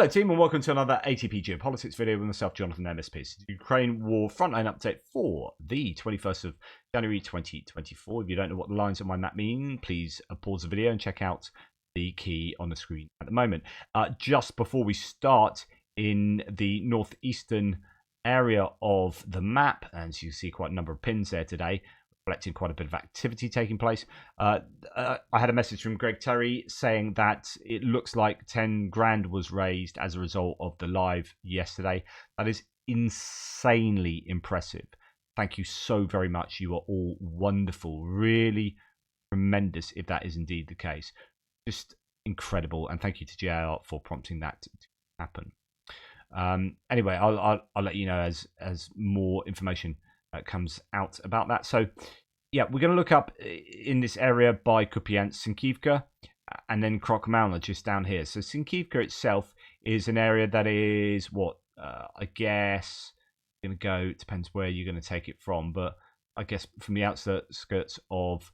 Hello team and welcome to another ATP Geopolitics video with myself, Jonathan MSP. Ukraine War Frontline update for the 21st of January 2024. If you don't know what the lines on my map mean, please pause the video and check out the key on the screen at the moment. Just before we start, in the northeastern area of the map, and as you see quite a number of pins there today, reflecting quite a bit of activity taking place. I had a message from Greg Terry saying that it looks like 10 grand was raised as a result of the live yesterday. That is insanely impressive. Thank you so very much. You are all wonderful. Really tremendous if that is indeed the case. Just incredible. And thank you to JR for prompting that to happen. Anyway, I'll let you know as more information comes out about that. So yeah, we're going to look up in this area by Kupiansk, Avdiivka, and then Krokmalna just down here. So Avdiivka itself is an area that is what I guess going to go, it depends where you're going to take it from, but I guess from the outskirts of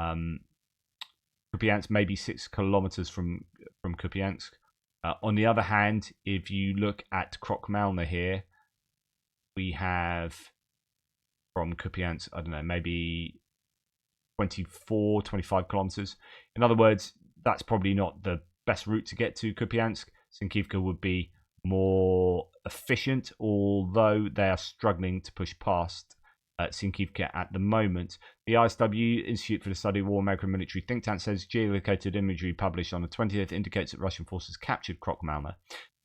Kupiansk, maybe 6 kilometers from Kupiansk. On the other hand, if you look at Krokmalna here, we have from Kupiansk, I don't know, maybe 24, 25 kilometers. In other words, that's probably not the best route to get to Kupiansk. Avdiivka would be more efficient, although they are struggling to push past Avdiivka at the moment. The ISW, Institute for the Study of War, American military think tank, says geolocated imagery published on the 20th indicates that Russian forces captured Krokmalna.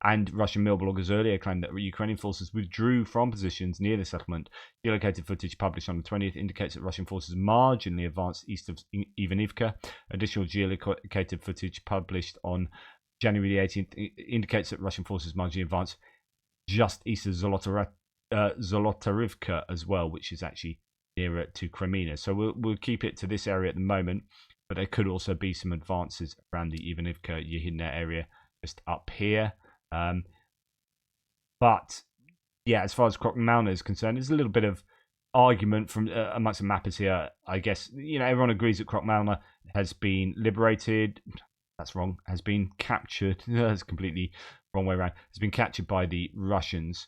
And Russian mill bloggers earlier claimed that Ukrainian forces withdrew from positions near the settlement. Geolocated footage published on the 20th indicates that Russian forces marginally advanced east of Ivanivka. Additional geolocated footage published on January the 18th indicates that Russian forces marginally advanced just east of Zolotarivka as well, which is actually nearer to Crimea. So we'll keep it to this area at the moment, but there could also be some advances around the Ivanivka Yehidna area just up here. But yeah, as far as Krokmalna is concerned, there's a little bit of argument from amongst the mappers here. I guess, you know, everyone agrees that Krokmalna has been liberated. That's wrong. Has been captured. That's completely wrong way around. Has been captured by the Russians.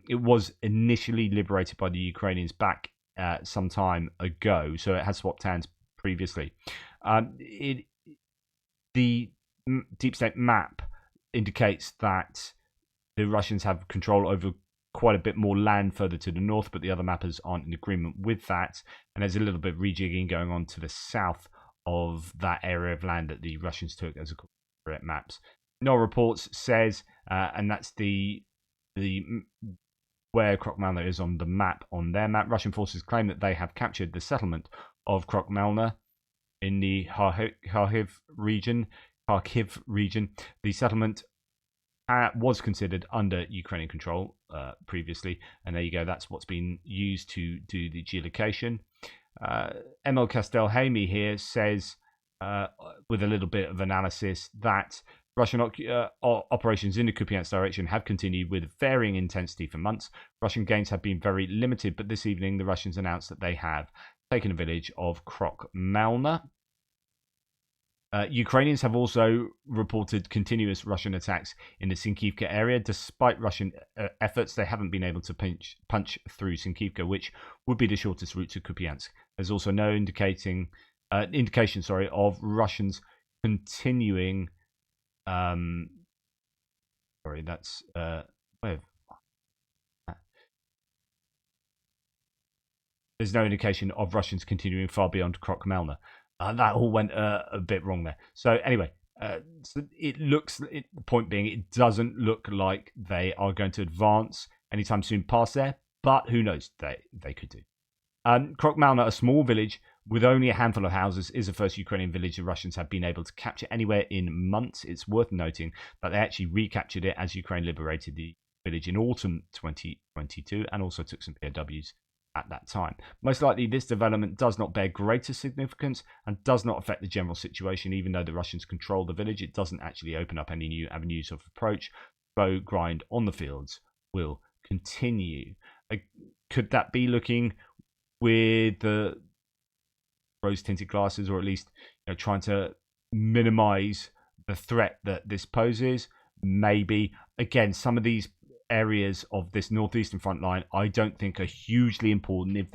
It was initially liberated by the Ukrainians back some time ago, so it has swapped hands previously. The deep state map indicates that the Russians have control over quite a bit more land further to the north, but the other mappers aren't in agreement with that. And there's a little bit of rejigging going on to the south of that area of land that the Russians took as a correct maps. No reports says, and that's the where Krokmalna is on the map, on their map. Russian forces claim that they have captured the settlement of Krokmalna in the Kharkiv region. The settlement was considered under Ukrainian control previously, and there you go. That's what's been used to do the geolocation. Emil Castelhaimi here says, with a little bit of analysis, that Russian operations in the Kupiansk direction have continued with varying intensity for months. Russian gains have been very limited, but this evening the Russians announced that they have taken a village of Krokmalna. Ukrainians have also reported continuous Russian attacks in the Avdiivka area. Despite Russian efforts, they haven't been able to punch through Avdiivka, which would be the shortest route to Kupiansk. There's also no indication of Russians continuing. Sorry, that's there's no indication of Russians continuing far beyond Krokmalna. That all went a bit wrong there. So anyway, so it looks, the point being, it doesn't look like they are going to advance anytime soon past there, but who knows, they could do. Krokmalna, a small village with only a handful of houses, is the first Ukrainian village the Russians have been able to capture anywhere in months. It's worth noting that they actually recaptured it as Ukraine liberated the village in autumn 2022 and also took some POWs at that time. Most likely this development does not bear greater significance and does not affect the general situation. Even though the Russians control the village, it doesn't actually open up any new avenues of approach. Slow grind on the fields will continue. Could that be looking with the rose-tinted glasses, or at least trying to minimize the threat that this poses? maybe. Again, some of these areas of this northeastern front line, I don't think are hugely important if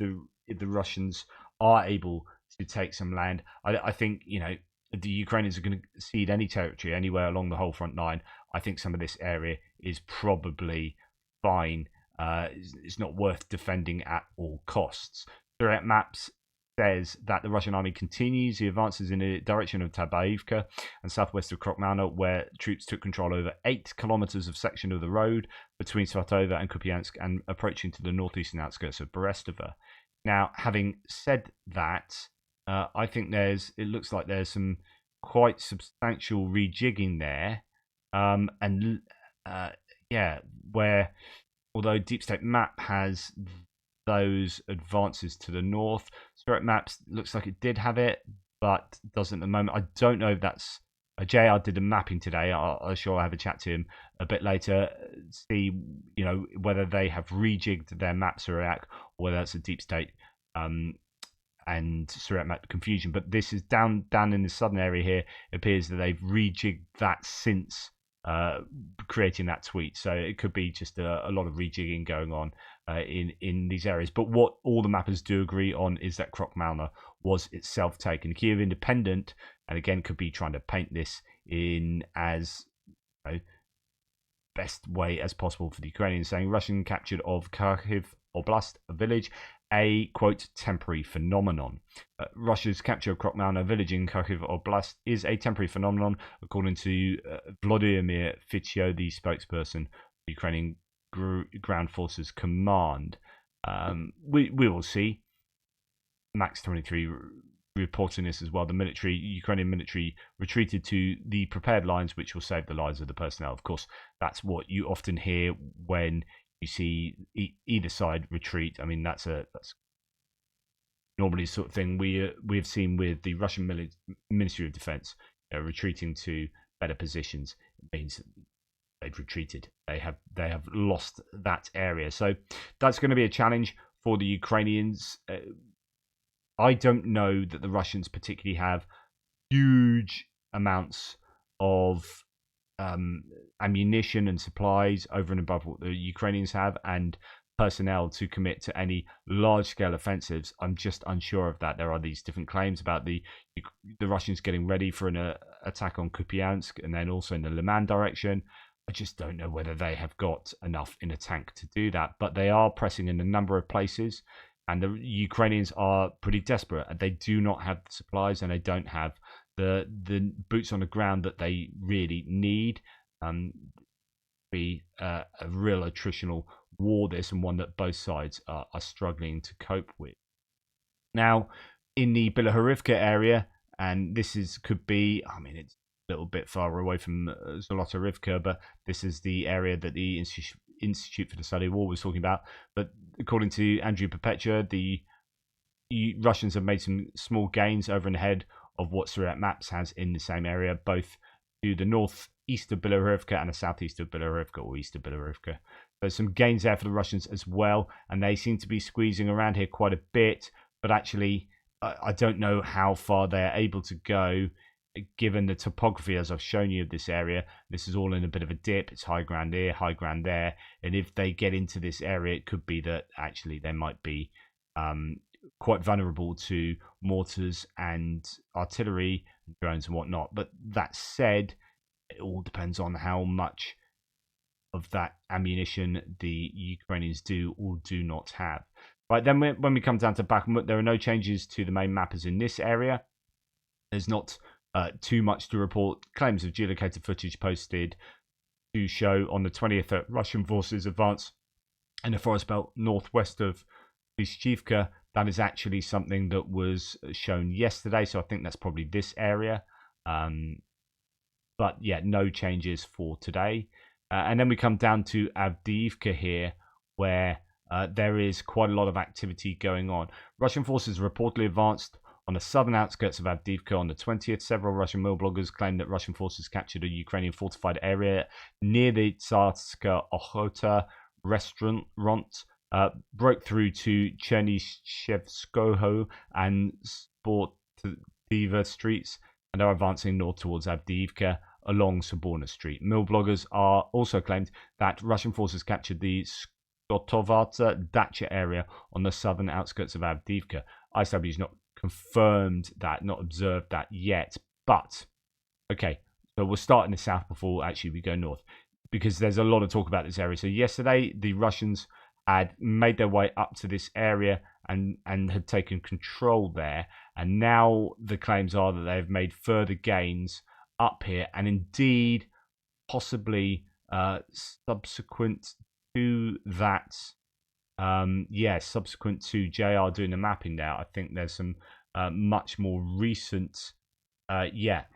the Russians are able to take some land. I think, the Ukrainians are going to cede any territory anywhere along the whole front line. I think some of this area is probably fine. It's not worth defending at all costs. Throughout maps says that the Russian army continues the advances in the direction of Avdiivka and southwest of Krokmana, where troops took control over 8 kilometers of section of the road between Svatova and Kupiansk and approaching to the northeastern outskirts of Berestova. Now, having said that, I think it looks like there's some quite substantial rejigging there, where although Deep State Map has those advances to the north, Spirit Maps looks like it did have it, but doesn't at the moment. I don't know if that's JR did a mapping today. I'll sure I'll have a chat to him a bit later, see whether they have rejigged their maps or or whether that's a Deep State and Surat map confusion. But this is down in the southern area here. It appears that they've rejigged that since creating that tweet, so it could be just a lot of rejigging going on in these areas. But what all the mappers do agree on is that Krokmalna was itself taken. Kiev independent, and again could be trying to paint this in as best way as possible for the Ukrainians, saying Russian captured of Kharkiv Oblast, a village, a quote temporary phenomenon. Russia's capture of Krokmalna village in Kharkiv Oblast is a temporary phenomenon, according to Vladimir Fitcho, the spokesperson of the Ukrainian Ground Forces Command. We will see. Max 23 reporting this as well. The Ukrainian military retreated to the prepared lines, which will save the lives of the personnel. Of course, that's what you often hear when you see either side retreat. I mean, that's normally the sort of thing we have seen with the Russian Ministry of Defense retreating to better positions. It means they've retreated. They have lost that area. So that's going to be a challenge for the Ukrainians. I don't know that the Russians particularly have huge amounts of ammunition and supplies over and above what the Ukrainians have, and personnel to commit to any large-scale offensives. I'm just unsure of that. There are these different claims about the Russians getting ready for an attack on Kupiansk and then also in the Liman direction. I just don't know whether they have got enough in a tank to do that, but they are pressing in a number of places, and the Ukrainians are pretty desperate. They do not have the supplies, and they don't have the boots on the ground that they really need. Be a real attritional war, this, and one that both sides are struggling to cope with. Now, in the Bilahorivka area, and could be, I mean, it's a little bit far away from Zolotorivka, but this is the area that the Institute for the Study of War was talking about. But according to Andrew Perpetua, the Russians have made some small gains over and ahead of what Surat Maps has in the same area, both to the northeast of Bilahorivka and the southeast of Bilahorivka, or east of Bilahorivka. There's some gains there for the Russians as well, and they seem to be squeezing around here quite a bit, but actually I don't know how far they're able to go given the topography as I've shown you of this area. This is all in a bit of a dip. It's high ground here, high ground there, and if they get into this area, it could be that actually they might be quite vulnerable to mortars and artillery, drones and whatnot. But that said, it all depends on how much of that ammunition the Ukrainians do or do not have. Right, then when we come down to Bakhmut, there are no changes to the main mappers in this area. There's not too much to report. Claims of geolocated footage posted to show on the 20th that Russian forces advance in the forest belt northwest of Avdiivka. That is actually something that was shown yesterday, so I think that's probably this area. But yeah, no changes for today. And then we come down to Avdiivka here, where there is quite a lot of activity going on. Russian forces reportedly advanced on the southern outskirts of Avdiivka on the 20th. Several Russian mill bloggers claim that Russian forces captured a Ukrainian fortified area near the Tsarska Ochota restaurant, broke through to Chernyshevskoho and Sportiva streets, and are advancing north towards Avdiivka. along Soborna Street. Mill bloggers are also claimed that Russian forces captured the Skotovata Dacha area on the southern outskirts of Avdiivka. ISW has not confirmed that, not observed that yet, but okay, so we'll start in the south before actually we go north, because there's a lot of talk about this area. So yesterday, the Russians had made their way up to this area and had taken control there, and now the claims are that they've made further gains up here, and indeed possibly subsequent to that, subsequent to JR doing the mapping now, I think there's some much more recent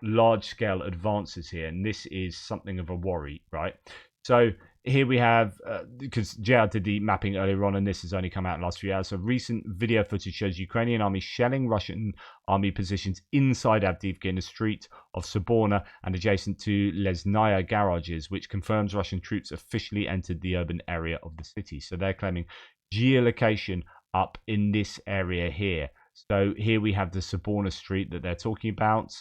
large-scale advances here, and this is something of a worry, right? So here we have, because JR did the mapping earlier on, and this has only come out in the last few hours, so recent video footage shows Ukrainian army shelling Russian army positions inside Avdiivka in the street of Soborna and adjacent to Lesnaya garages, which confirms Russian troops officially entered the urban area of the city. So they're claiming geolocation up in this area here. So here we have the Soborna Street that they're talking about,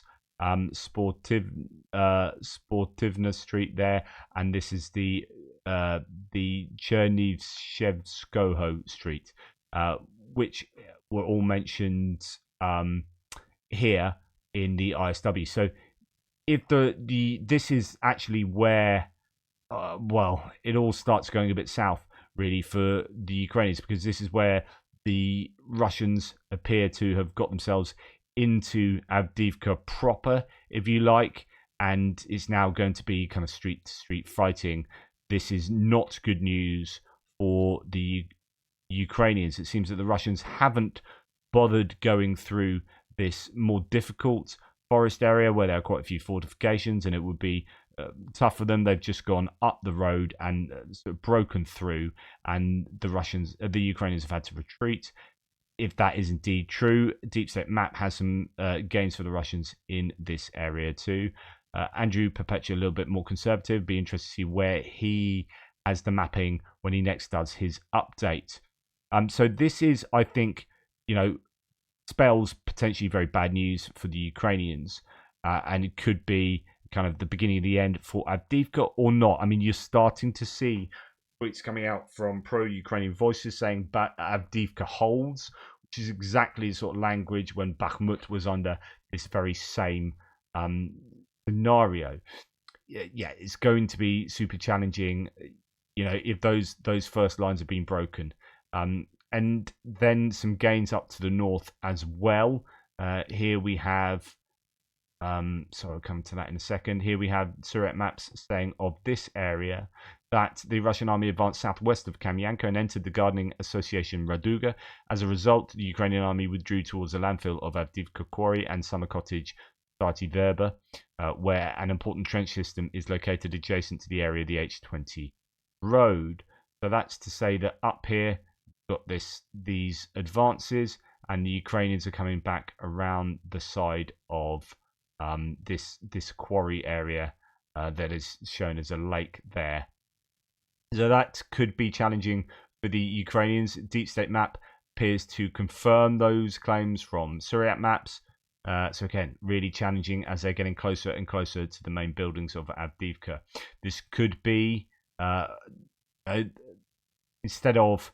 Sportivna Street there, and this is the Chernivtshevskoho Street, which were all mentioned here in the ISW. So if this is actually where it all starts going a bit south really for the Ukrainians, because this is where the Russians appear to have got themselves into Avdiivka proper, if you like, and it's now going to be kind of street-to-street fighting. This is not good news for the Ukrainians. It seems that the Russians haven't bothered going through this more difficult forest area where there are quite a few fortifications, and it would be tough for them. They've just gone up the road and sort of broken through, and the Ukrainians have had to retreat. If that is indeed true, Deep State Map has some gains for the Russians in this area too. Andrew Perpetua, a little bit more conservative. Be interested to see where he has the mapping when he next does his update. So this is, I think, spells potentially very bad news for the Ukrainians, and it could be kind of the beginning of the end for Avdiivka or not. I mean, you're starting to see tweets coming out from pro-Ukrainian voices saying Avdiivka holds, which is exactly the sort of language when Bakhmut was under this very same scenario. Yeah, it's going to be super challenging, if those first lines have been broken. And then some gains up to the north as well. Here we have, so I'll come to that in a second. Here we have Surat maps saying of this area that the Russian army advanced southwest of Kamyanka and entered the gardening association Raduga. As a result, the Ukrainian army withdrew towards the landfill of Avdiivka Quarry and summer cottage Starty Verba, where an important trench system is located adjacent to the area of the H20 road. So that's to say that up here we've got these advances, and the Ukrainians are coming back around the side of this quarry area that is shown as a lake there. So that could be challenging for the Ukrainians. Deep State Map appears to confirm those claims from Surat maps. So again, really challenging as they're getting closer and closer to the main buildings of Avdiivka. This could be, instead of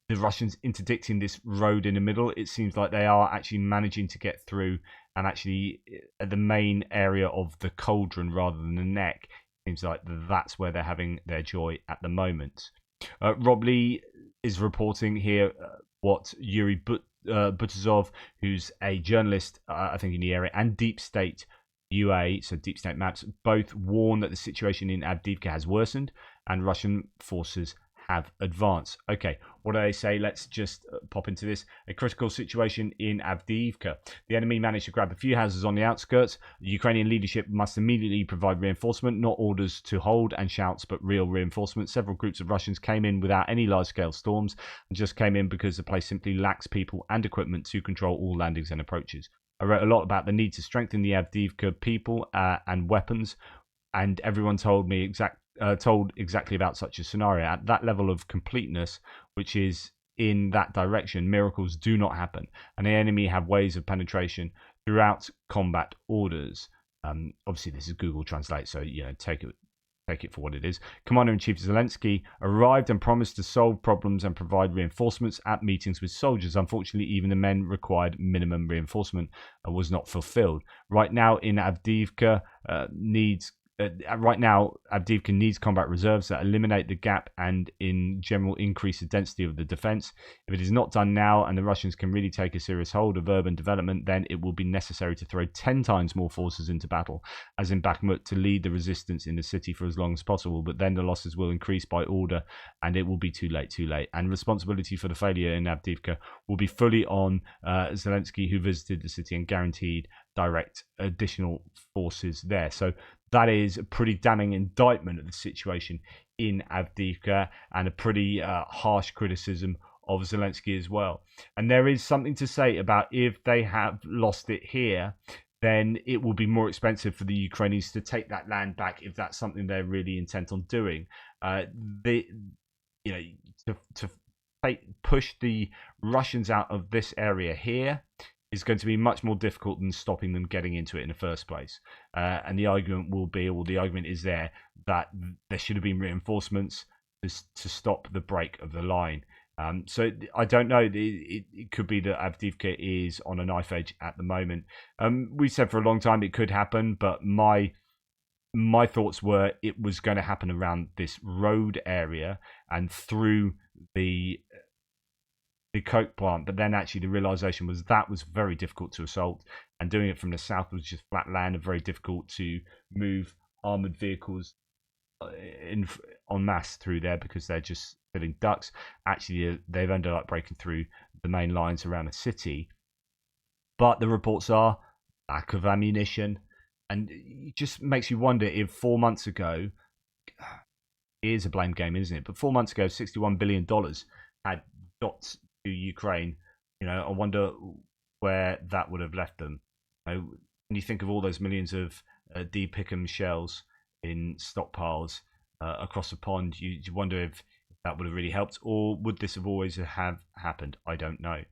the Russians interdicting this road in the middle, it seems like they are actually managing to get through and actually at the main area of the cauldron rather than the neck. It seems like that's where they're having their joy at the moment. Rob Lee is reporting here what Yuri Butazov, who's a journalist, I think, in the area, and Deep State UA, so Deep State Maps, both warn that the situation in Avdiivka has worsened and Russian forces have advanced. Okay, what do they say? Let's just pop into this. A critical situation in Avdiivka. The enemy managed to grab a few houses on the outskirts. The Ukrainian leadership must immediately provide reinforcement, not orders to hold and shouts, but real reinforcement. Several groups of Russians came in without any large-scale storms and just came in because the place simply lacks people and equipment to control all landings and approaches. I wrote a lot about the need to strengthen the Avdiivka people and weapons, and everyone told exactly about such a scenario. At that level of completeness, which is in that direction, miracles do not happen, and the enemy have ways of penetration throughout combat orders. Obviously, this is Google Translate, so take it for what it is. Commander-in-Chief Zelensky arrived and promised to solve problems and provide reinforcements at meetings with soldiers. Unfortunately, even the men required minimum reinforcement was not fulfilled. Right now, Avdiivka needs combat reserves that eliminate the gap and, in general, increase the density of the defense. If it is not done now and the Russians can really take a serious hold of urban development, then it will be necessary to throw 10 times more forces into battle, as in Bakhmut, to lead the resistance in the city for as long as possible. But then the losses will increase by order and it will be too late. And responsibility for the failure in Avdiivka will be fully on Zelensky, who visited the city and guaranteed direct additional forces there. So that is a pretty damning indictment of the situation in Avdiivka and a pretty harsh criticism of Zelensky as well. And there is something to say about if they have lost it here, then it will be more expensive for the Ukrainians to take that land back if that's something they're really intent on doing. To push the Russians out of this area here is going to be much more difficult than stopping them getting into it in the first place. And the argument will be, or the argument is there, that there should have been reinforcements to stop the break of the line. So I don't know. It could be that Avdiivka is on a knife edge at the moment. We said for a long time it could happen, but my thoughts were it was going to happen around this road area and through the coke plant, but then actually the realization was that was very difficult to assault, and doing it from the south was just flat land and very difficult to move armored vehicles en masse through there because they're just filling ducts. Actually, they've ended up breaking through the main lines around the city, but the reports are lack of ammunition, and it just makes you wonder if 4 months ago, it is a blame game, isn't it? But 4 months ago, $61 billion had got to Ukraine. I wonder where that would have left them. When you think of all those millions of D. Pickham shells in stockpiles across the pond, you wonder if that would have really helped, or would this have always have happened? I don't know.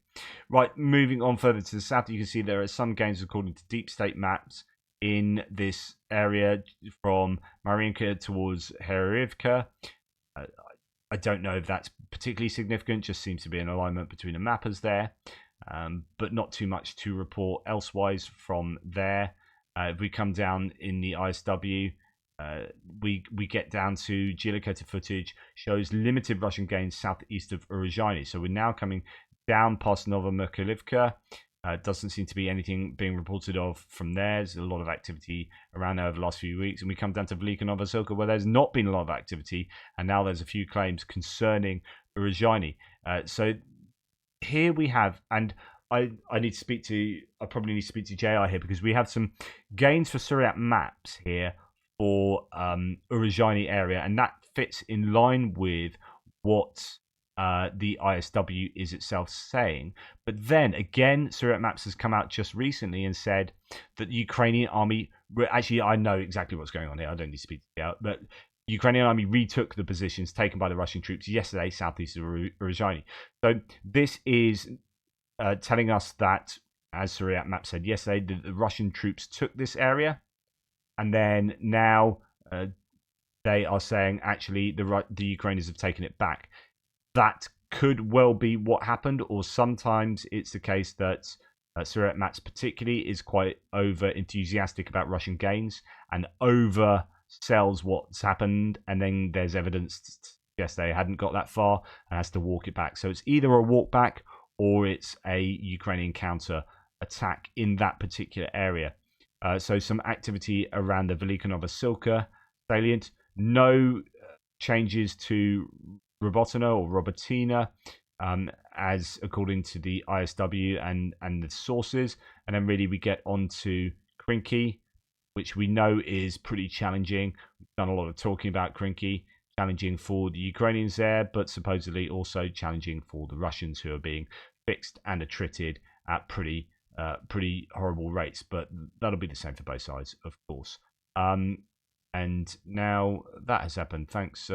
Right, moving on further to the south, you can see there are some gains according to deep state maps in this area from Mariinka towards Avdiivka. I don't know if that's particularly significant, just seems to be an alignment between the mappers there, but not too much to report elsewise from there. If we come down in the ISW, we get down to geolocated footage, shows limited Russian gains southeast of Uruzhany. So we're now coming down past Novomykhailivka. Doesn't seem to be anything being reported of from there. There's a lot of activity around there over the last few weeks. And we come down to Velika Novosilka, where there's not been a lot of activity. And now there's a few claims concerning Uruzhany. So here we have, and I probably need to speak to JI here, because we have some gains for Suryat maps here for Uruzhany area. And that fits in line with what the ISW is itself saying. But then again, Suryat Maps has come out just recently and said that the Ukrainian army, actually I know exactly what's going on here, I don't need to speak to you, but the Ukrainian army retook the positions taken by the Russian troops yesterday southeast of Uruzhany. So this is telling us that, as Suryat Maps said yesterday, the Russian troops took this area, and then now they are saying actually the Ukrainians have taken it back. That could well be what happened, or sometimes it's the case that Suryat Maps particularly is quite over enthusiastic about Russian gains and oversells what's happened, and then there's evidence to suggest they hadn't got that far and has to walk it back. So it's either a walk back or it's a Ukrainian counter attack in that particular area. So some activity around the Velika Novosilka salient. No changes to Robotina or Robotina, as according to the ISW and the sources. And then really we get on to Krynky, which we know is pretty challenging. We've done a lot of talking about Krynky, challenging for the Ukrainians there, but supposedly also challenging for the Russians, who are being fixed and attrited at pretty horrible rates. But that'll be the same for both sides, of course. And now that has happened. Thanks,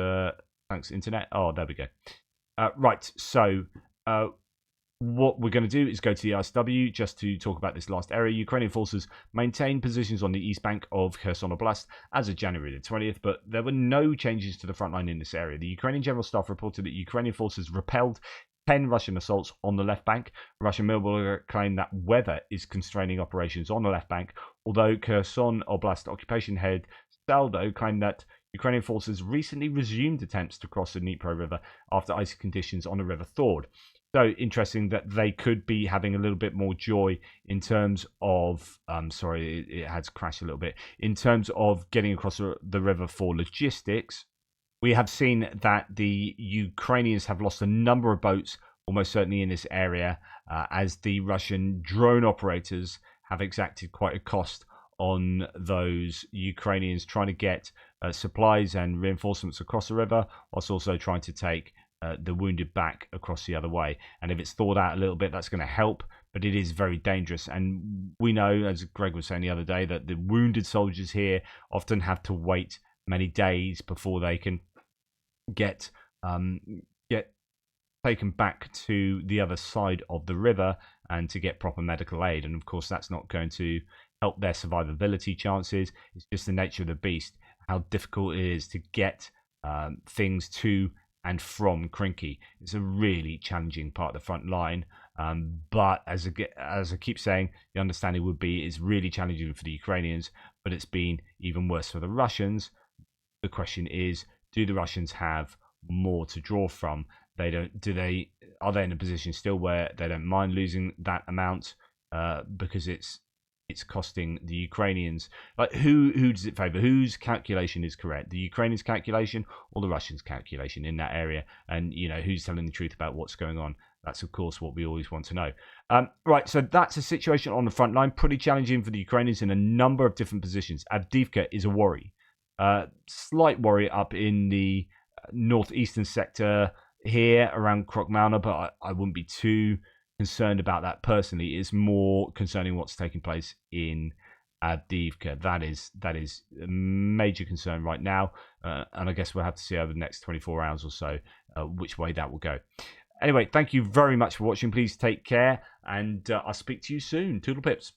internet. Oh, there we go. Right. So what we're going to do is go to the ISW just to talk about this last area. Ukrainian forces maintain positions on the east bank of Kherson Oblast as of January the 20th, but there were no changes to the front line in this area. The Ukrainian General Staff reported that Ukrainian forces repelled 10 Russian assaults on the left bank. Russian military claim that weather is constraining operations on the left bank, although Kherson Oblast occupation head Saldo claimed that Ukrainian forces recently resumed attempts to cross the Dnipro River after icy conditions on the river thawed. So interesting that they could be having a little bit more joy in terms of, sorry, it has crashed a little bit, in terms of getting across the river for logistics. We have seen that the Ukrainians have lost a number of boats, almost certainly in this area, as the Russian drone operators have exacted quite a cost on those Ukrainians trying to get supplies and reinforcements across the river, whilst also trying to take the wounded back across the other way. And if it's thawed out a little bit, that's going to help, but it is very dangerous. And we know, as Greg was saying the other day, that the wounded soldiers here often have to wait many days before they can get taken back to the other side of the river and to get proper medical aid. And of course, that's not going to help their survivability chances. It's just the nature of the beast, how difficult it is to get things to and from Krynky. It's a really challenging part of the front line, but as I keep saying, the understanding would be it's really challenging for the Ukrainians, but it's been even worse for the Russians. The question is, do the Russians have more to draw from? Are they in a position still where they don't mind losing that amount because it's costing the Ukrainians? Like, who does it favour? Whose calculation is correct? The Ukrainians' calculation or the Russians' calculation in that area? And who's telling the truth about what's going on? That's of course what we always want to know. Right, so that's a situation on the front line, pretty challenging for the Ukrainians in a number of different positions. Avdiivka is a worry. Slight worry up in the northeastern sector here around Krokmalna, but I wouldn't be too concerned about that personally. It's more concerning what's taking place in Avdiivka. That is a major concern right now, and I guess we'll have to see over the next 24 hours or so which way that will go. Anyway, thank you very much for watching. Please take care, and I'll speak to you soon. Toodle pips.